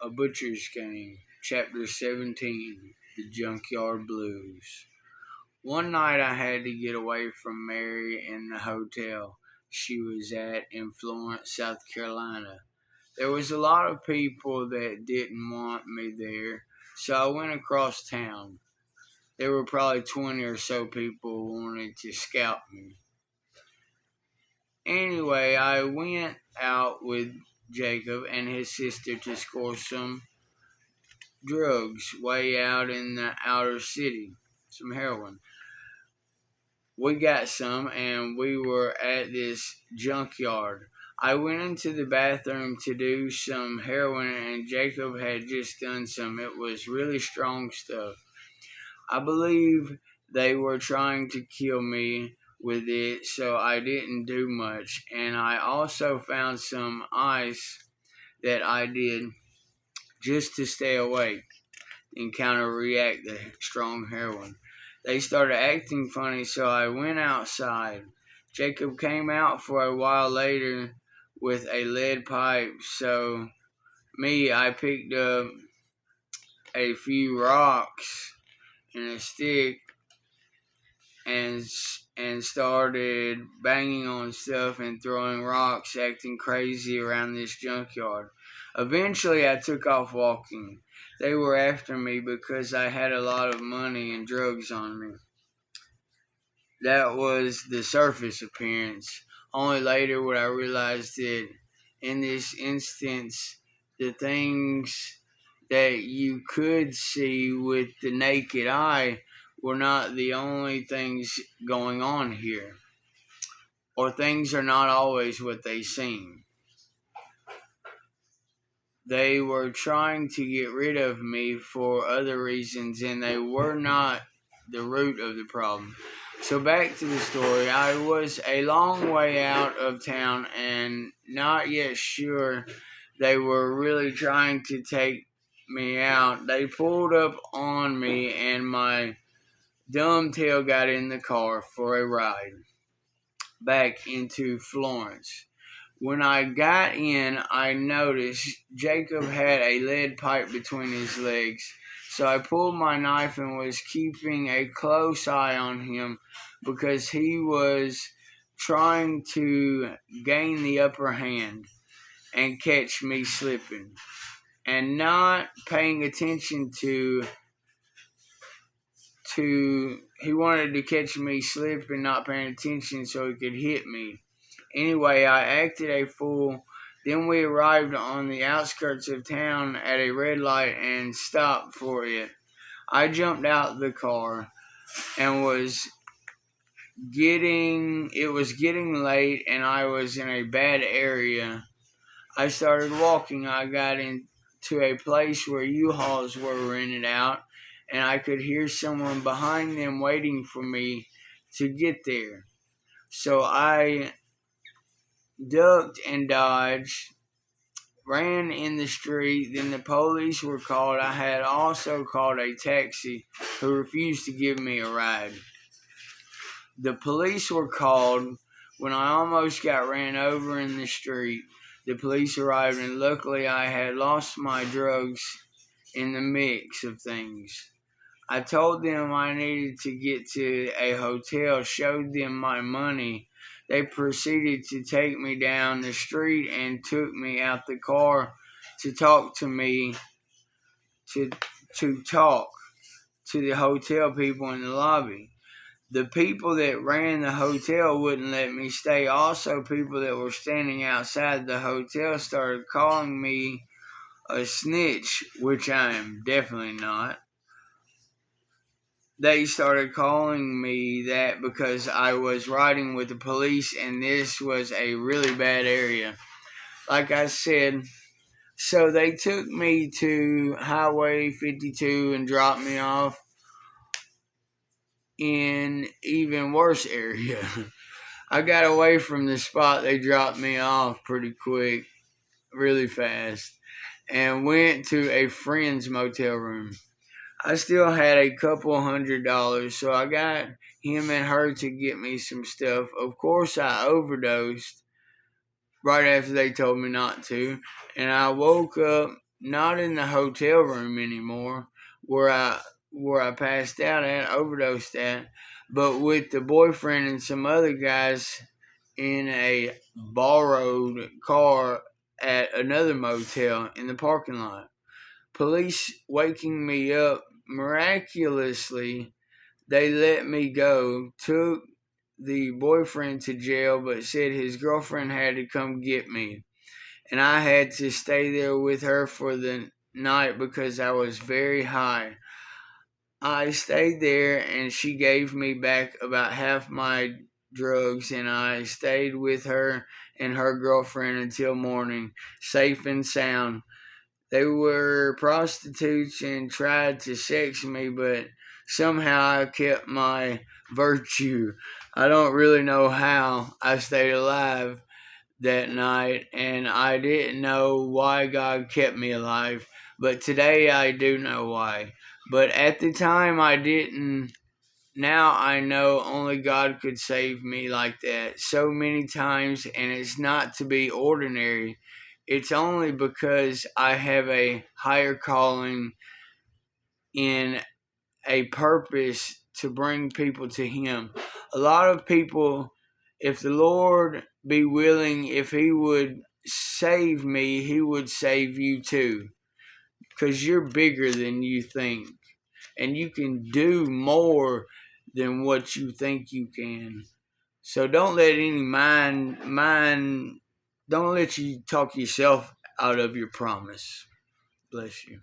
A Butcher's Game, Chapter 17, The Junkyard Blues. One night I had to get away from Mary in the hotel she was at in Florence, South Carolina. There was a lot of people that didn't want me there, so I went across town. There were probably 20 or so people who wanted to scalp me. Anyway, I went out with Jacob and his sister to score some drugs way out in the outer city, some heroin. We got some and we were at this junkyard. I went into the bathroom to do some heroin and Jacob had just done some. It was really strong stuff. I believe they were trying to kill me with it, so I didn't do much. And I also found some ice that I did just to stay awake and counter-react the strong heroin. They started acting funny, so I went outside. Jacob came out for a while later with a lead pipe, so I picked up a few rocks and a stick and started banging on stuff and throwing rocks, acting crazy around this junkyard. Eventually, I took off walking. They were after me because I had a lot of money and drugs on me. That was the surface appearance. Only later would I realize that in this instance, the things that you could see with the naked eye were not the only things going on here, or things are not always what they seem. They were trying to get rid of me for other reasons, and they were not the root of the problem. So back to the story. I was a long way out of town and not yet sure they were really trying to take me out. They pulled up on me and my dumb tail got in the car for a ride back into Florence. When I got in, I noticed Jacob had a lead pipe between his legs, so I pulled my knife and was keeping a close eye on him because he was trying to gain the upper hand and catch me slipping, and not paying attention to he wanted to catch me slipping, not paying attention so he could hit me. Anyway, I acted a fool. Then we arrived on the outskirts of town at a red light and stopped for it. I jumped out the car and it was getting late and I was in a bad area. I started walking. I got into a place where U-Hauls were rented out and I could hear someone behind them waiting for me to get there. So I ducked and dodged, ran in the street, then the police were called. I had also called a taxi who refused to give me a ride. The police were called when I almost got ran over in the street. The police arrived and luckily I had lost my drugs in the mix of things. I told them I needed to get to a hotel, showed them my money. They proceeded to take me down the street and took me out the car to talk to me, to talk to the hotel people in the lobby. The people that ran the hotel wouldn't let me stay. Also, people that were standing outside the hotel started calling me a snitch, which I am definitely not. They started calling me that because I was riding with the police and this was a really bad area. Like I said, so they took me to Highway 52 and dropped me off in even worse area. I got away from the spot they dropped me off pretty quick, really fast, and went to a friend's motel room. I still had a couple $100, so I got him and her to get me some stuff. Of course, I overdosed right after they told me not to, and I woke up not in the hotel room anymore where I passed out at, overdosed at, but with the boyfriend and some other guys in a borrowed car at another motel in the parking lot. Police waking me up miraculously, they let me go, took the boyfriend to jail, but said his girlfriend had to come get me. And I had to stay there with her for the night because I was very high. I stayed there and she gave me back about half my drugs, and I stayed with her and her girlfriend until morning, safe and sound. They were prostitutes and tried to sex me, but somehow I kept my virtue. I don't really know how I stayed alive that night, and I didn't know why God kept me alive, but today I do know why. But at the time I didn't. Now I know only God could save me like that so many times, and it's not to be ordinary. It's only because I have a higher calling in a purpose to bring people to Him. A lot of people, if the Lord be willing, if He would save me, He would save you too. Because you're bigger than you think. And you can do more than what you think you can. So don't let any don't let you talk yourself out of your promise. Bless you.